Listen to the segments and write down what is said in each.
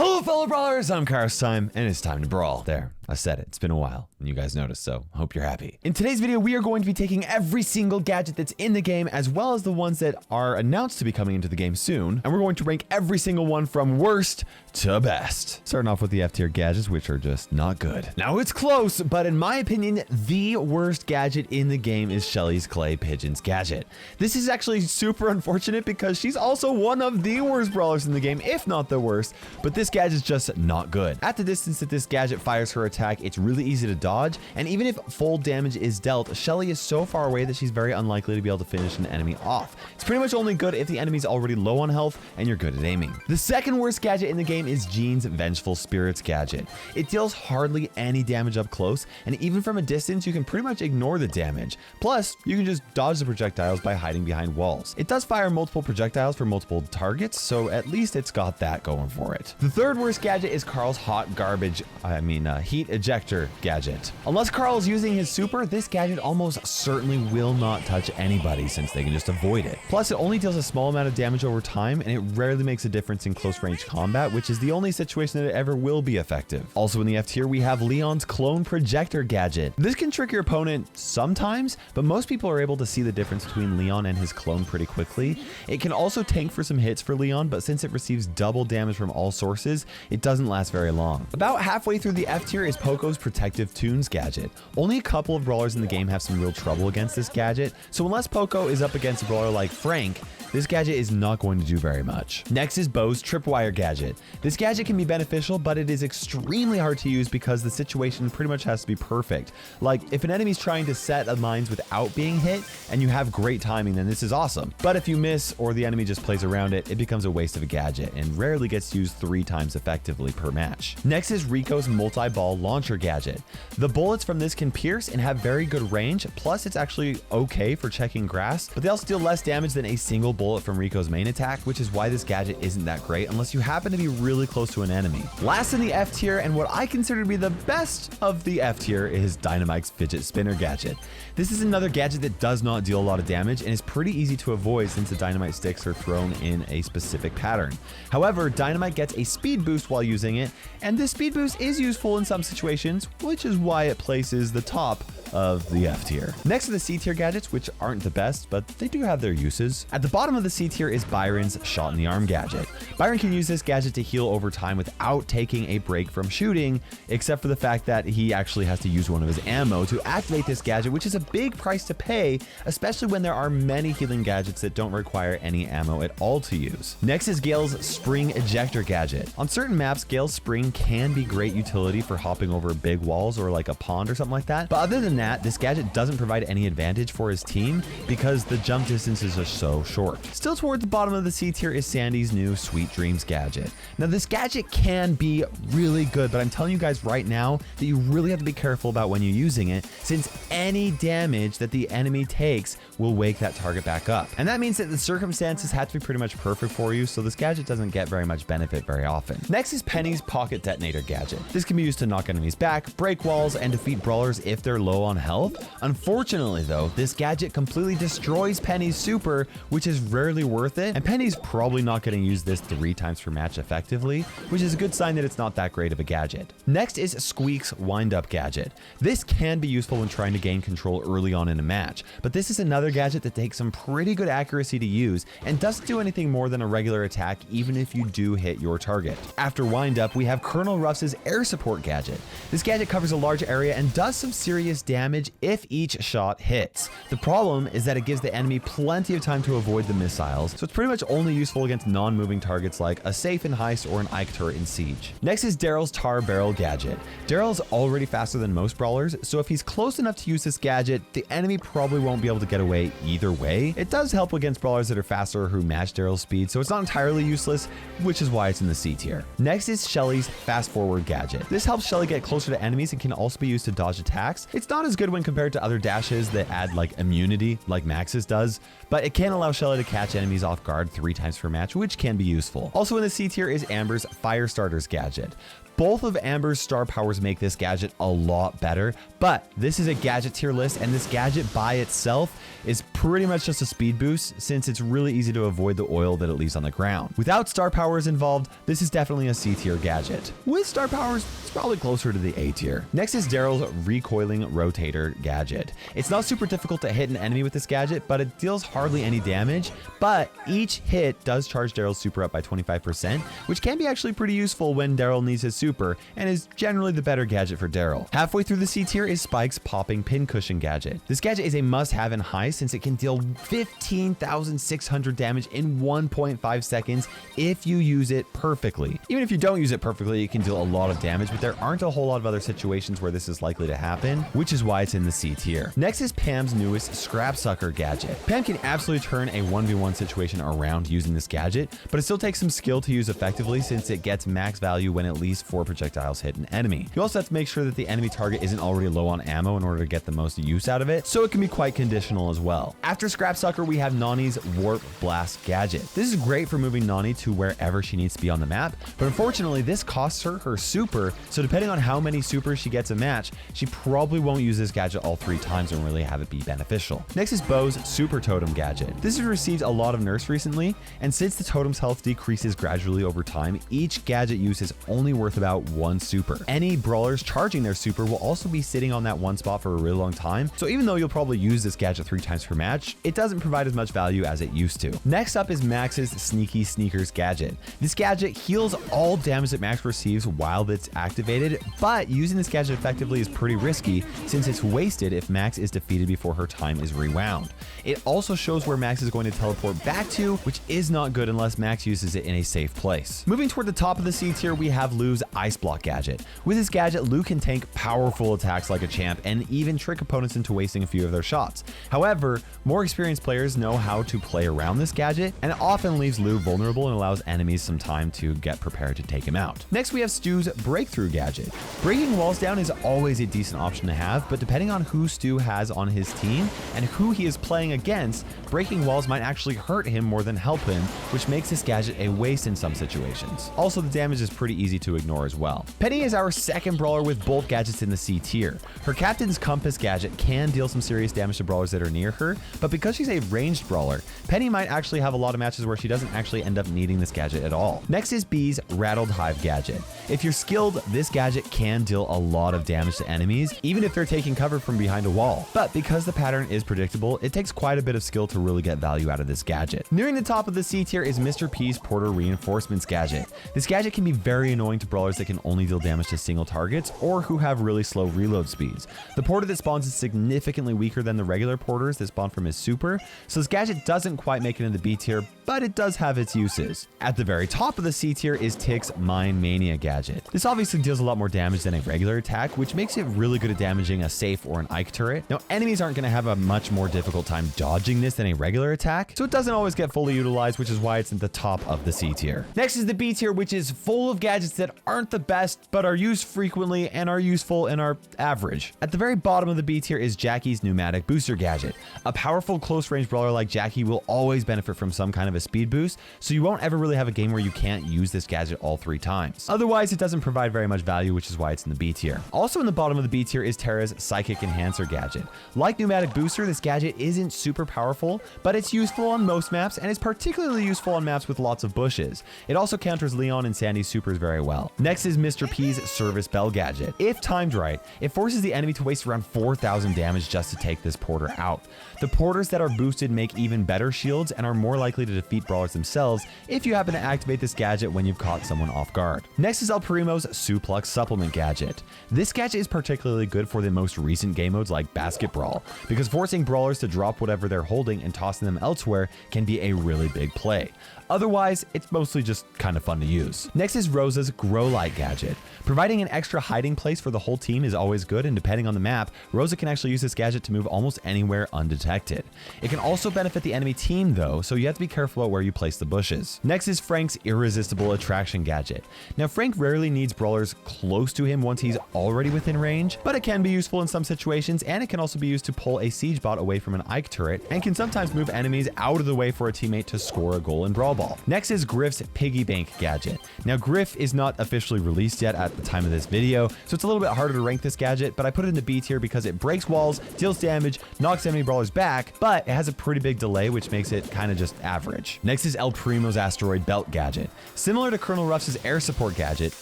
Hello fellow brawlers, I'm KairosTime, and it's time to brawl. There, I said it. It's been a while, and you guys noticed, so I hope you're happy. In today's video, we are going to be taking every single gadget that's in the game, as well as the ones that are announced to be coming into the game soon, and we're going to rank every single one from worst to best. Starting off with the F tier gadgets, which are just not good. Now it's close, but in my opinion, the worst gadget in the game is Shelly's Clay Pigeons gadget. This is actually super unfortunate because she's also one of the worst brawlers in the game, if not the worst, but this gadget's just not good. At the distance that this gadget fires her attack, it's really easy to dodge, and even if full damage is dealt, Shelly is so far away that she's very unlikely to be able to finish an enemy off. It's pretty much only good if the enemy's already low on health and you're good at aiming. The second worst gadget in the game is Jean's Vengeful Spirits gadget. It deals hardly any damage up close, and even from a distance, you can pretty much ignore the damage. Plus, you can just dodge the projectiles by hiding behind walls. It does fire multiple projectiles for multiple targets, so at least it's got that going for it. The third worst gadget is Carl's Heat Ejector gadget. Unless Carl's using his super, this gadget almost certainly will not touch anybody since they can just avoid it. Plus, it only deals a small amount of damage over time, and it rarely makes a difference in close range combat, which is the only situation that it ever will be effective. Also in the F tier, we have Leon's Clone Projector gadget. This can trick your opponent sometimes, but most people are able to see the difference between Leon and his clone pretty quickly. It can also tank for some hits for Leon, but since it receives double damage from all sources, it doesn't last very long. About halfway through the F tier is Poco's Protective Tunes gadget. Only a couple of brawlers in the game have some real trouble against this gadget, so unless Poco is up against a brawler like Frank, this gadget is not going to do very much. Next is Bo's Tripwire gadget. This gadget can be beneficial, but it is extremely hard to use because the situation pretty much has to be perfect. Like, if an enemy's trying to set mines without being hit, and you have great timing, then this is awesome. But if you miss, or the enemy just plays around it, it becomes a waste of a gadget, and rarely gets used 3 times effectively per match. Next is Rico's Multi-Ball Launcher gadget. The bullets from this can pierce and have very good range, plus it's actually okay for checking grass, but they also deal less damage than a single bullet from Rico's main attack, which is why this gadget isn't that great unless you happen to be really close to an enemy. Last in the F tier, and what I consider to be the best of the F tier, is Dynamite's Fidget Spinner gadget. This is another gadget that does not deal a lot of damage and is pretty easy to avoid since the dynamite sticks are thrown in a specific pattern. However, Dynamite gets a speed boost while using it, and this speed boost is useful in some situations, which is why it places the top of the F tier. Next are the C tier gadgets, which aren't the best, but they do have their uses. At the bottom of the C tier is Byron's Shot in the Arm gadget. Byron can use this gadget to heal over time without taking a break from shooting, except for the fact that he actually has to use one of his ammo to activate this gadget, which is a big price to pay, especially when there are many healing gadgets that don't require any ammo at all to use. Next is Gale's Spring Ejector gadget. On certain maps, Gale's Spring can be great utility for hopping over big walls or like a pond or something like that, but other than that, this gadget doesn't provide any advantage for his team because the jump distances are so short. Still towards the bottom of the C tier is Sandy's new Sweet Dreams gadget. Now this gadget can be really good, but I'm telling you guys right now that you really have to be careful about when you're using it, since any damage that the enemy takes will wake that target back up. And that means that the circumstances have to be pretty much perfect for you, so this gadget doesn't get very much benefit very often. Next is Penny's Pocket Detonator gadget. This can be used to knock enemies back, break walls, and defeat brawlers if they're low on health. Unfortunately though, this gadget completely destroys Penny's super, which is rarely worth it, and Penny's probably not going to use this 3 times per match effectively, which is a good sign that it's not that great of a gadget. Next is Squeak's Wind Up gadget. This can be useful when trying to gain control early on in a match, but this is another gadget that takes some pretty good accuracy to use and doesn't do anything more than a regular attack even if you do hit your target. After Wind Up, we have Colonel Ruff's Air Support gadget. This gadget covers a large area and does some serious damage if each shot hits. The problem is that it gives the enemy plenty of time to avoid the missiles, so it's pretty much only useful against non-moving targets like a safe in Heist or an Ike turret in Siege. Next is Daryl's Tar Barrel gadget. Daryl's already faster than most brawlers, so if he's close enough to use this gadget, the enemy probably won't be able to get away either way. It does help against brawlers that are faster who match Daryl's speed, so it's not entirely useless, which is why it's in the C tier. Next is Shelly's Fast Forward gadget. This helps Shelly get closer to enemies and can also be used to dodge attacks. It's not as good when compared to other dashes that add like immunity like Max's does, but it can allow Shelly to catch enemies off guard 3 times per match, which can be useful. Also in the C tier is Amber's Fire Starters gadget. Both of Amber's star powers make this gadget a lot better, but this is a gadget tier list, and this gadget by itself is pretty much just a speed boost since it's really easy to avoid the oil that it leaves on the ground. Without star powers involved, this is definitely a C tier gadget. With star powers, it's probably closer to the A tier. Next is Daryl's Recoiling Rotator gadget. It's not super difficult to hit an enemy with this gadget, but it deals hardly any damage, but each hit does charge Daryl's super up by 25%, which can be actually pretty useful when Daryl needs his super, and is generally the better gadget for Daryl. Halfway through the C tier is Spike's Popping Pincushion gadget. This gadget is a must-have in high since it can deal 15,600 damage in 1.5 seconds if you use it perfectly. Even if you don't use it perfectly, it can deal a lot of damage, but there aren't a whole lot of other situations where this is likely to happen, which is why it's in the C tier. Next is Pam's newest Scrap Sucker gadget. Pam can absolutely turn a 1v1 situation around using this gadget, but it still takes some skill to use effectively since it gets max value when at least 4 projectiles hit an enemy. You also have to make sure that the enemy target isn't already low on ammo in order to get the most use out of it, so it can be quite conditional as well. After Scrap Sucker, we have Nani's Warp Blast gadget. This is great for moving Nani to wherever she needs to be on the map, but unfortunately this costs her super, so depending on how many supers she gets a match, she probably won't use this gadget all 3 times and really have it be beneficial. Next is Bo's Super Totem gadget. This has received a lot of nerfs recently, and since the totem's health decreases gradually over time, each gadget use is only worth about 1 super. Any brawlers charging their super will also be sitting on that one spot for a really long time, so even though you'll probably use this gadget 3 times per match, it doesn't provide as much value as it used to. Next up is Max's Sneaky Sneakers gadget. This gadget heals all damage that Max receives while it's activated, but using this gadget effectively is pretty risky since it's wasted if Max is defeated before her time is rewound. It also shows where Max is going to teleport back to, which is not good unless Max uses it in a safe place. Moving toward the top of the C tier, we have Lou's Ice Block gadget. With this gadget, Lou can tank powerful attacks like a champ and even trick opponents into wasting a few of their shots. However, more experienced players know how to play around this gadget, and it often leaves Lou vulnerable and allows enemies some time to get prepared to take him out. Next, we have Stu's Breakthrough gadget. Breaking walls down is always a decent option to have, but depending on who Stu has on his team and who he is playing against, breaking walls might actually hurt him more than help him, which makes this gadget a waste in some situations. Also, the damage is pretty easy to ignore as well. Penny is our second brawler with both gadgets in the C tier. Her Captain's Compass gadget can deal some serious damage to brawlers that are near her, but because she's a ranged brawler, Penny might actually have a lot of matches where she doesn't actually end up needing this gadget at all. Next is B's Rattled Hive gadget. If you're skilled, this gadget can deal a lot of damage to enemies, even if they're taking cover from behind a wall. But because the pattern is predictable, it takes quite a bit of skill to really get value out of this gadget. Nearing the top of the C tier is Mr. P's Porter Reinforcements gadget. This gadget can be very annoying to brawlers that can only deal damage to single targets or who have really slow reload speeds. The porter that spawns is significantly weaker than the regular porters that spawn from his super, so this gadget doesn't quite make it in the B tier, but it does have its uses. At the very top of the C tier is Tick's Mine Mania gadget. This obviously deals a lot more damage than a regular attack, which makes it really good at damaging a safe or an Ike turret. Now, enemies aren't going to have a much more difficult time dodging this than a regular attack, so it doesn't always get fully utilized, which is why it's at the top of the C tier. Next is the B tier, which is full of gadgets that aren't the best, but are used frequently and are useful and are average. At the very bottom of the B tier is Jackie's Pneumatic Booster gadget. A powerful close-range brawler like Jackie will always benefit from some kind of a speed boost, so you won't ever really have a game where you can't use this gadget all 3 times. Otherwise, it doesn't provide very much value, which is why it's in the B tier. Also in the bottom of the B tier is Terra's Psychic Enhancer gadget. Like Pneumatic Booster, this gadget isn't super powerful, but it's useful on most maps and is particularly useful on maps with lots of bushes. It also counters Leon and Sandy's supers very well. Next is Mr. P's Service Bell gadget. If timed right, it forces the enemy to waste around 4,000 damage just to take this porter out. The porters that are boosted make even better shields and are more likely to defeat brawlers themselves if you happen to activate this gadget when you've caught someone off guard. Next is El Primo's Suplex Supplement gadget. This gadget is particularly good for the most recent game modes like Basket Brawl, because forcing brawlers to drop whatever they're holding and tossing them elsewhere can be a really big play. Otherwise, it's mostly just kind of fun to use. Next is Rosa's Grow Light gadget. Providing an extra hiding place for the whole team is always good, and depending on the map, Rosa can actually use this gadget to move almost anywhere undetected. It can also benefit the enemy team though, so you have to be careful about where you place the bushes. Next is Frank's Irresistible Attraction gadget. Now Frank rarely needs brawlers close to him once he's already within range, but it can be useful useful in some situations, and it can also be used to pull a siege bot away from an Ike turret, and can sometimes move enemies out of the way for a teammate to score a goal in Brawl Ball. Next is Griff's Piggy Bank gadget. Now, Griff is not officially released yet at the time of this video, so it's a little bit harder to rank this gadget, but I put it in the B tier because it breaks walls, deals damage, knocks enemy brawlers back, but it has a pretty big delay, which makes it kind of just average. Next is El Primo's Asteroid Belt gadget. Similar to Colonel Ruff's air support gadget,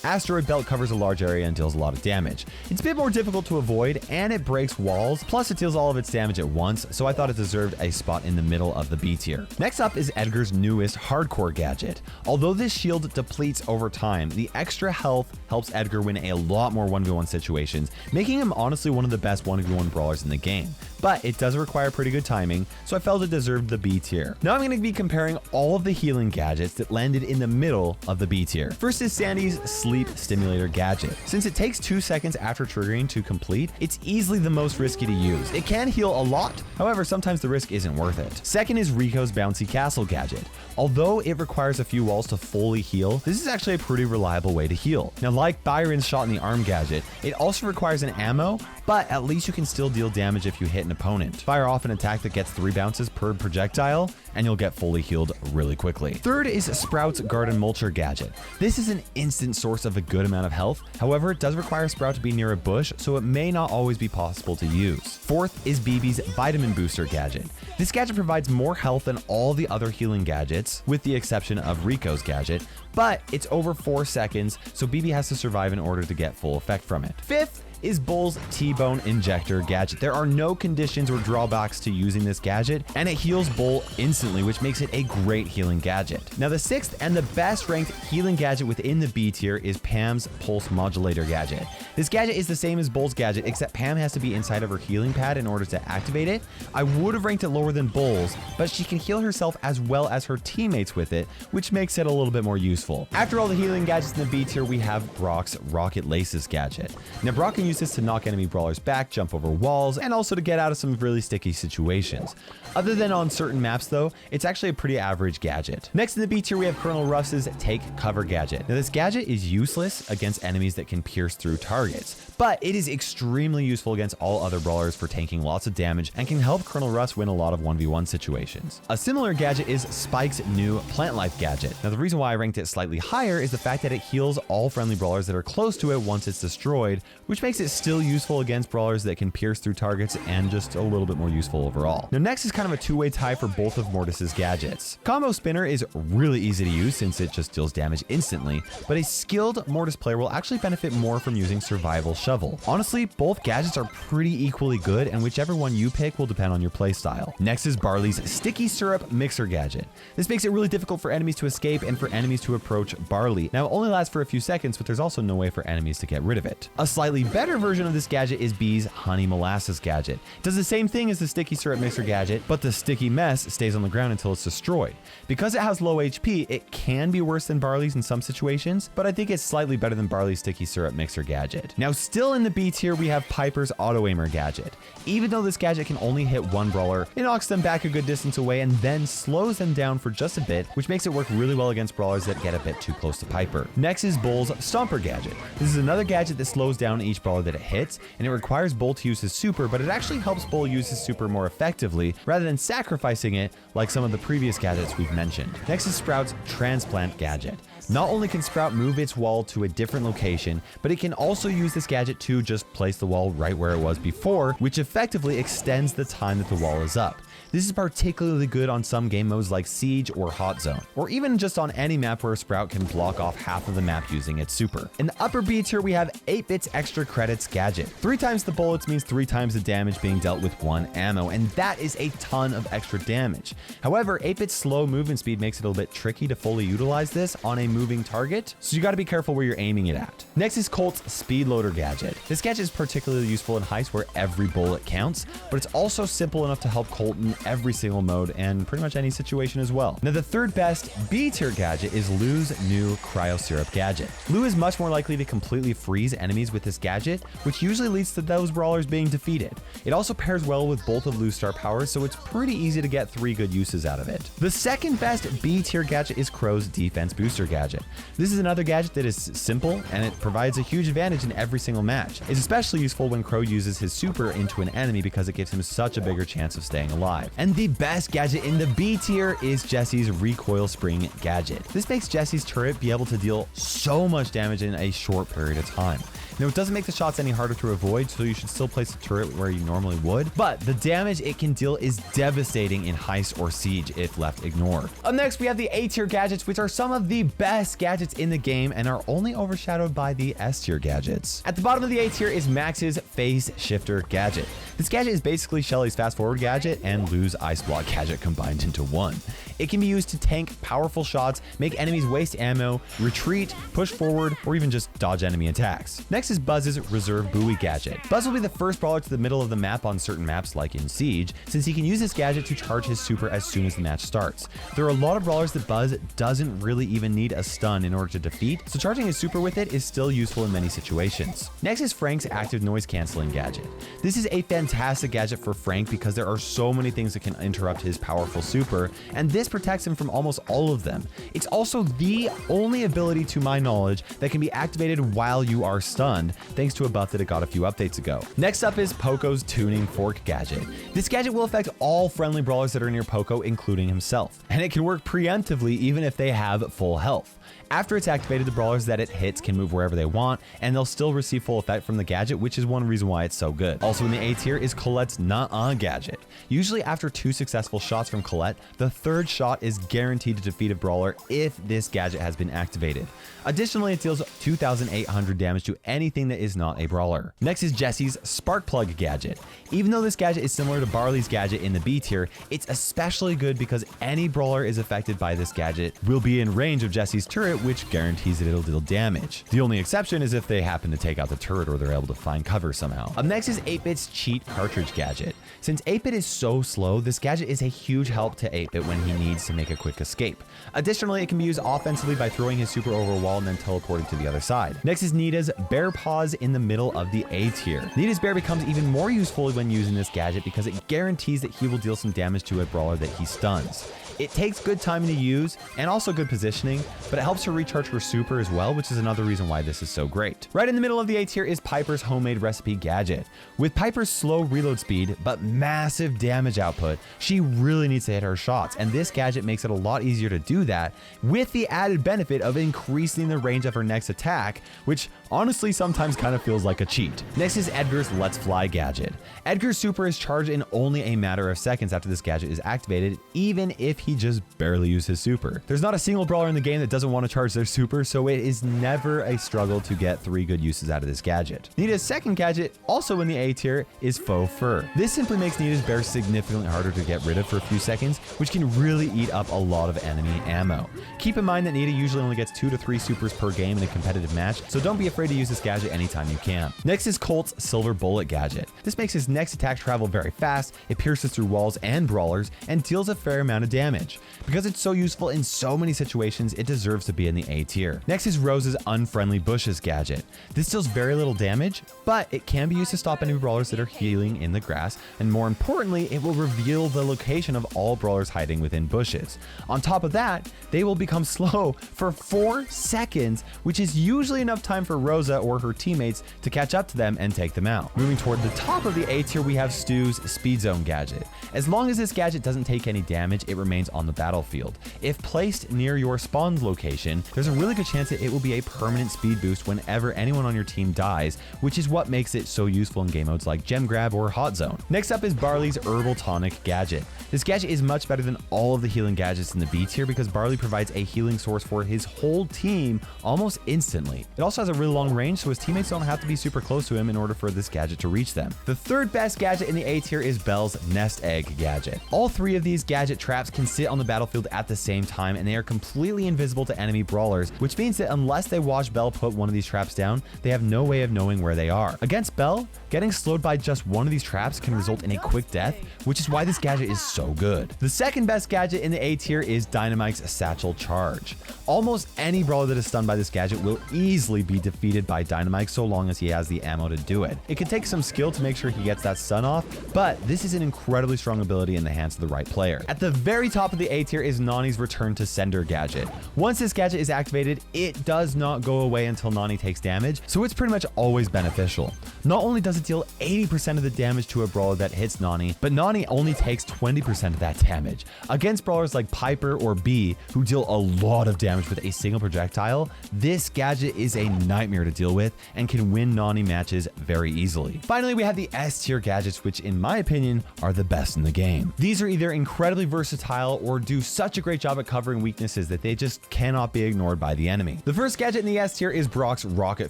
Asteroid Belt covers a large area and deals a lot of damage. It's a bit more difficult to avoid, and it breaks walls, plus it deals all of its damage at once, so I thought it deserved a spot in the middle of the B tier. Next up is Edgar's newest hardcore gadget. Although this shield depletes over time, the extra health helps Edgar win a lot more 1v1 situations, making him honestly one of the best 1v1 brawlers in the game. But it does require pretty good timing, so I felt it deserved the B tier. Now I'm going to be comparing all of the healing gadgets that landed in the middle of the B tier. First is Sandy's Sleep Stimulator gadget. Since it takes 2 seconds after triggering to complete, it's easily the most risky to use. It can heal a lot, however, sometimes the risk isn't worth it. Second is Rico's Bouncy Castle gadget. Although it requires a few walls to fully heal, this is actually a pretty reliable way to heal. Now, like Byron's Shot in the Arm gadget, it also requires an ammo, but at least you can still deal damage if you hit an opponent. Fire off an attack that gets 3 bounces per projectile, and you'll get fully healed really quickly. Third is Sprout's Garden Mulcher gadget. This is an instant source of a good amount of health. However, it does require Sprout to be near a bush, so it may not always be possible to use. Fourth is BB's Vitamin Booster gadget. This gadget provides more health than all the other healing gadgets, with the exception of Rico's gadget, but it's over 4 seconds, so BB has to survive in order to get full effect from it. Fifth is Bull's T-Bone Injector gadget. There are no conditions or drawbacks to using this gadget, and it heals Bull instantly, which makes it a great healing gadget. Now, the sixth and the best ranked healing gadget within the B tier is Pam's Pulse Modulator gadget. This gadget is the same as Bull's gadget, except Pam has to be inside of her healing pad in order to activate it. I would have ranked it lower than Bull's, but she can heal herself as well as her teammates with it, which makes it a little bit more useful. After all the healing gadgets in the B tier, we have Brock's Rocket Laces gadget. Now, Brock can use this to knock enemy brawlers back, jump over walls, and also to get out of some really sticky situations. Other than on certain maps though, it's actually a pretty average gadget. Next in the B tier, we have Colonel Ruff's Take Cover gadget. Now, this gadget is useless against enemies that can pierce through targets, but it is extremely useful against all other brawlers for tanking lots of damage and can help Colonel Ruff win a lot of 1v1 situations. A similar gadget is Spike's new Plant Life gadget. Now, the reason why I ranked it slightly higher is the fact that it heals all friendly brawlers that are close to it once it's destroyed, which makes it still useful against brawlers that can pierce through targets and just a little bit more useful overall. Now, next is kind of a two-way tie for both of Mortis's gadgets. Combo Spinner is really easy to use since it just deals damage instantly, but a skilled Mortis player will actually benefit more from using Survival Shovel. Honestly, both gadgets are pretty equally good, and whichever one you pick will depend on your playstyle. Next is Barley's Sticky Syrup Mixer gadget. This makes it really difficult for enemies to escape and for enemies to approach Barley. Now, it only lasts for a few seconds, but there's also no way for enemies to get rid of it. A slightly better version of this gadget is B's Honey Molasses gadget. It does the same thing as the Sticky Syrup Mixer gadget, but the sticky mess stays on the ground until it's destroyed. Because it has low HP, it can be worse than Barley's in some situations, but I think it's slightly better than Barley's Sticky Syrup Mixer gadget. Now, still in the B tier, we have Piper's Auto Aimer gadget. Even though this gadget can only hit one brawler, it knocks them back a good distance away and then slows them down for just a bit, which makes it work really well against brawlers that get a bit too close to Piper. Next is Bull's Stomper gadget. This is another gadget that slows down each brawler that it hits, and it requires Bull to use his super, but it actually helps Bull use his super more effectively rather than sacrificing it like some of the previous gadgets we've mentioned. Next is Sprout's Transplant gadget. Not only can Sprout move its wall to a different location, but it can also use this gadget to just place the wall right where it was before, which effectively extends the time that the wall is up. This is particularly good on some game modes like Siege or Hot Zone, or even just on any map where Sprout can block off half of the map using its super. In the upper B tier, we have 8-Bit's Extra Credits gadget. 3 times the bullets means 3 times the damage being dealt with 1 ammo, and that is a ton of extra damage. However, 8-Bit's slow movement speed makes it a little bit tricky to fully utilize this on a moving target, so you gotta be careful where you're aiming it at. Next is Colt's Speed Loader gadget. This gadget is particularly useful in heists where every bullet counts, but it's also simple enough to help Colt in every single mode and pretty much any situation as well. Now, the third best B tier gadget is Lu's new Cryo Syrup gadget. Lu is much more likely to completely freeze enemies with this gadget, which usually leads to those brawlers being defeated. It also pairs well with both of Lu's star powers, so it's pretty easy to get 3 good uses out of it. The second best B tier gadget is Crow's Defense Booster gadget. This is another gadget that is simple and it provides a huge advantage in every single match. It's especially useful when Crow uses his super into an enemy because it gives him such a bigger chance of staying alive. And the best gadget in the B tier is Jesse's Recoil Spring gadget. This makes Jesse's turret be able to deal so much damage in a short period of time. Now, it doesn't make the shots any harder to avoid, so you should still place the turret where you normally would, but the damage it can deal is devastating in Heist or Siege if left ignored. Up next, we have the A tier gadgets, which are some of the best gadgets in the game and are only overshadowed by the S tier gadgets. At the bottom of the A tier is Max's Phase Shifter gadget. This gadget is basically Shelly's Fast Forward gadget and Lu's Ice Block gadget combined into one. It can be used to tank powerful shots, make enemies waste ammo, retreat, push forward, or even just dodge enemy attacks. Next is Buzz's Reserve Buoy gadget. Buzz will be the first brawler to the middle of the map on certain maps like in Siege, since he can use this gadget to charge his super as soon as the match starts. There are a lot of brawlers that Buzz doesn't really even need a stun in order to defeat, so charging his super with it is still useful in many situations. Next is Frank's Active Noise Cancelling gadget. This is a fantastic gadget for Frank because there are so many things that can interrupt his powerful super, and this protects him from almost all of them. It's also the only ability to my knowledge that can be activated while you are stunned, thanks to a buff that it got a few updates ago. Next up is Poco's Tuning Fork gadget. This gadget will affect all friendly brawlers that are near Poco, including himself, and it can work preemptively even if they have full health. After it's activated, the brawlers that it hits can move wherever they want, and they'll still receive full effect from the gadget, which is one reason why it's so good. Also in the A tier is Colette's Nuh-Uh gadget. Usually after 2 successful shots from Colette, the third shot is guaranteed to defeat a brawler if this gadget has been activated. Additionally, it deals 2,800 damage to anything that is not a brawler. Next is Jesse's Spark Plug gadget. Even though this gadget is similar to Barley's gadget in the B tier, it's especially good because any brawler is affected by this gadget will be in range of Jesse's turret, which guarantees that it'll deal damage. The only exception is if they happen to take out the turret or they're able to find cover somehow. Up next is 8-Bit's Cheat Cartridge gadget. Since 8-Bit is so slow, this gadget is a huge help to 8-Bit when he needs to make a quick escape. Additionally, it can be used offensively by throwing his super over a wall and then teleporting to the other side. Next is Nita's Bear Paws in the middle of the A tier. Nita's Bear becomes even more useful when using this gadget because it guarantees that he will deal some damage to a brawler that he stuns. It takes good timing to use and also good positioning, but it helps her recharge her super as well, which is another reason why this is so great. Right in the middle of the A tier is Piper's Homemade Recipe gadget. With Piper's slow reload speed, but massive damage output, she really needs to hit her shots, and this gadget makes it a lot easier to do that, with the added benefit of increasing the range of her next attack, which honestly sometimes kind of feels like a cheat. Next is Edgar's Let's Fly gadget. Edgar's super is charged in only a matter of seconds after this gadget is activated, even if he just barely used his super. There's not a single brawler in the game that doesn't want to charge their super, so it is never a struggle to get 3 good uses out of this gadget. Nita's second gadget, also in the A tier, is Faux Fur. This simply makes Nita's bear significantly harder to get rid of for a few seconds, which can really eat up a lot of enemy ammo. Keep in mind that Nita usually only gets 2 to 3 supers per game in a competitive match, so don't be afraid to use this gadget anytime you can. Next is Colt's Silver Bullet gadget. This makes his next attack travel very fast, it pierces through walls and brawlers, and deals a fair amount of damage. Because it's so useful in so many situations, it deserves to be in the A tier. Next is Rose's Unfriendly Bushes gadget. This deals very little damage, but it can be used to stop enemy brawlers that are healing in the grass, and more importantly, it will reveal the location of all brawlers hiding within bushes. On top of that, they will become slow for 4 seconds, which is usually enough time for Rosa or her teammates to catch up to them and take them out. Moving toward the top of the A tier, we have Stu's Speed Zone gadget. As long as this gadget doesn't take any damage, it remains on the battlefield. If placed near your spawn location, there's a really good chance that it will be a permanent speed boost whenever anyone on your team dies, which is what makes it so useful in game modes like Gem Grab or Hot Zone. Next up is Barley's Herbal Tonic gadget. This gadget is much better than all of the healing gadgets in the B tier because Barley provides a healing source for his whole team almost instantly. It also has a really long range, so his teammates don't have to be super close to him in order for this gadget to reach them. The third best gadget in the A tier is Belle's Nest Egg gadget. All 3 of these gadget traps can sit on the battlefield at the same time, and they are completely invisible to enemy brawlers, which means that unless they watch Belle put one of these traps down, they have no way of knowing where they are. Against Belle, getting slowed by just one of these traps can result in a quick death, which is why this gadget is so good. The second best gadget in the A tier is Dynamite's Satchel Charge. Almost any brawler that is stunned by this gadget will easily be defeated by Dynamite so long as he has the ammo to do it. It can take some skill to make sure he gets that stun off, but this is an incredibly strong ability in the hands of the right player. At the very top of the A tier is Nani's Return to Sender gadget. Once this gadget is activated, it does not go away until Nani takes damage, so it's pretty much always beneficial. Not only does it deal 80% of the damage to a brawler that hits Nani, but Nani only takes 20% of that damage. Against brawlers like Piper or Bee, who deal a lot of damage with a single projectile, this gadget is a nightmare to deal with and can win Nani matches very easily. Finally, we have the S tier gadgets, which in my opinion are the best in the game. These are either incredibly versatile or do such a great job at covering weaknesses that they just cannot be ignored by the enemy. The first gadget in the S tier is Brock's Rocket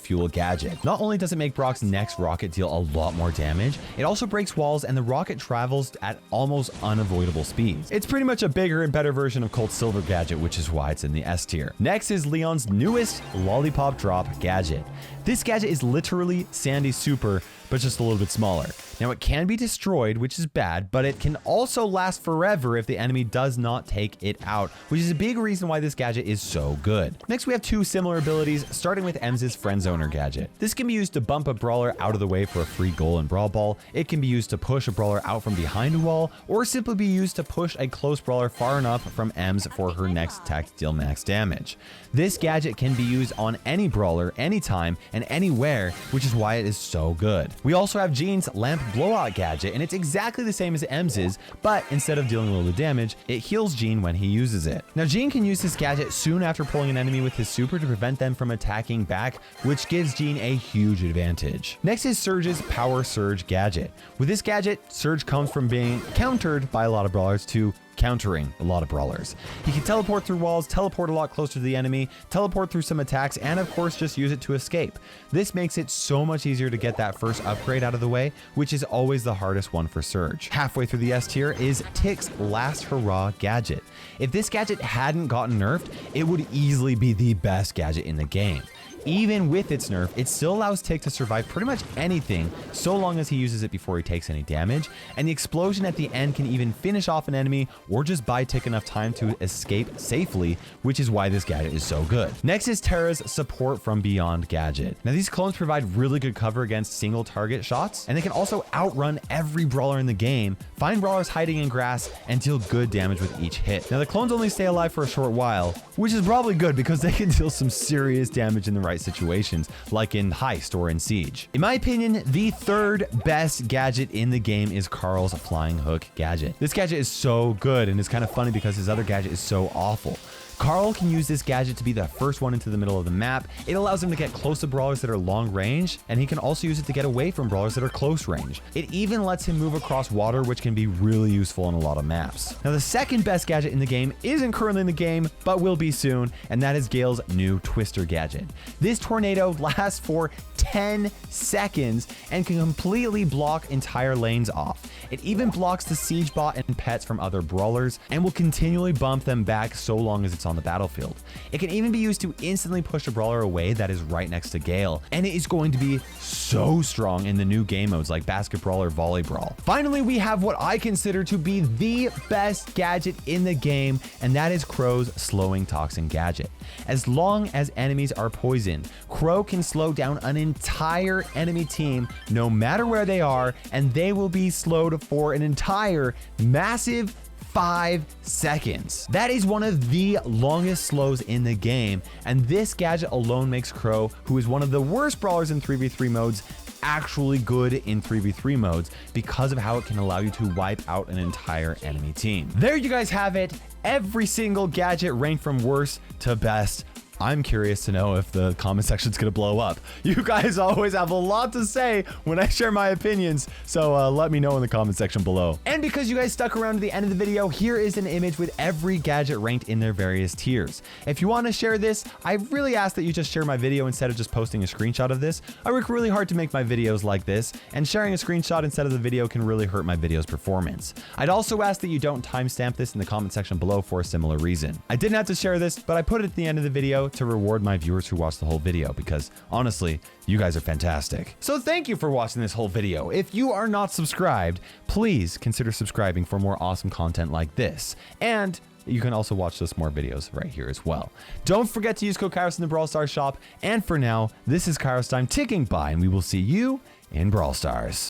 Fuel gadget. Not only does it make Brock's next rocket deal a lot more damage, it also breaks walls and the rocket travels at almost unavoidable speeds. It's pretty much a bigger and better version of Colt Silver gadget, which is why it's in the S tier. Next is Leon's newest Lollipop Drop gadget. This gadget is literally Sandy's super, but just a little bit smaller. Now it can be destroyed, which is bad, but it can also last forever if the enemy does not take it out, which is a big reason why this gadget is so good. Next, we have two similar abilities, starting with Emz's Friend Zoner gadget. This can be used to bump a brawler out of the way for a free goal in Brawl Ball. It can be used to push a brawler out from behind a wall, or simply be used to push a close brawler far enough from Emz for her next attack to deal max damage. This gadget can be used on any brawler, anytime, and anywhere, which is why it is so good. We also have Jean's Lamp Blowout gadget, and it's exactly the same as Emz's, but instead of dealing a little damage, it heals Jean when he uses it. Now, Jean can use this gadget soon after pulling an enemy with his super to prevent them from attacking back, which gives Jean a huge advantage. Next is Surge's Power Surge gadget. With this gadget, Surge comes from being countered by a lot of brawlers to countering a lot of brawlers. He can teleport through walls, teleport a lot closer to the enemy, teleport through some attacks, and of course just use it to escape. This makes it so much easier to get that first upgrade out of the way, which is always the hardest one for Surge. Halfway through the S tier is Tick's Last Hurrah gadget. If this gadget hadn't gotten nerfed, it would easily be the best gadget in the game. Even with its nerf, it still allows Tick to survive pretty much anything so long as he uses it before he takes any damage, and the explosion at the end can even finish off an enemy or just buy Tick enough time to escape safely, which is why this gadget is so good. Next is Terra's Support from Beyond gadget. Now these clones provide really good cover against single target shots, and they can also outrun every brawler in the game, find brawlers hiding in grass, and deal good damage with each hit. Now the clones only stay alive for a short while, which is probably good because they can deal some serious damage in the right situations, like in Heist or in Siege. In my opinion, the third best gadget in the game is Carl's Flying Hook gadget. This gadget is so good, and it's kind of funny because his other gadget is so awful. Carl can use this gadget to be the first one into the middle of the map. It allows him to get close to brawlers that are long range, and he can also use it to get away from brawlers that are close range. It even lets him move across water, which can be really useful on a lot of maps. Now, the second best gadget in the game isn't currently in the game, but will be soon, and that is Gale's new Twister gadget. This tornado lasts for 10 seconds and can completely block entire lanes off. It even blocks the siege bot and pets from other brawlers and will continually bump them back so long as it's on the battlefield. It can even be used to instantly push a brawler away that is right next to Gale, and it is going to be so strong in the new game modes like Basket Brawl or Volley Brawl. Finally, we have what I consider to be the best gadget in the game, and that is Crow's Slowing Toxin gadget. As long as enemies are poisoned, Crow can slow down an entire enemy team no matter where they are, and they will be slowed for an entire massive 5 seconds. That is one of the longest slows in the game, and this gadget alone makes Crow, who is one of the worst brawlers in 3v3 modes, actually good in 3v3 modes because of how it can allow you to wipe out an entire enemy team. There you guys have it. Every single gadget ranked from worst to best. I'm curious to know if the comment section's gonna blow up. You guys always have a lot to say when I share my opinions, so let me know in the comment section below. And because you guys stuck around to the end of the video, here is an image with every gadget ranked in their various tiers. If you want to share this, I really ask that you just share my video instead of just posting a screenshot of this. I work really hard to make my videos like this, and sharing a screenshot instead of the video can really hurt my video's performance. I'd also ask that you don't timestamp this in the comment section below for a similar reason. I didn't have to share this, but I put it at the end of the video to reward my viewers who watched the whole video because honestly, you guys are fantastic. So thank you for watching this whole video. If you are not subscribed, please consider subscribing for more awesome content like this. And you can also watch those more videos right here as well. Don't forget to use code Kairos in the Brawl Stars shop. And for now, this is KairosTime ticking by, and we will see you in Brawl Stars.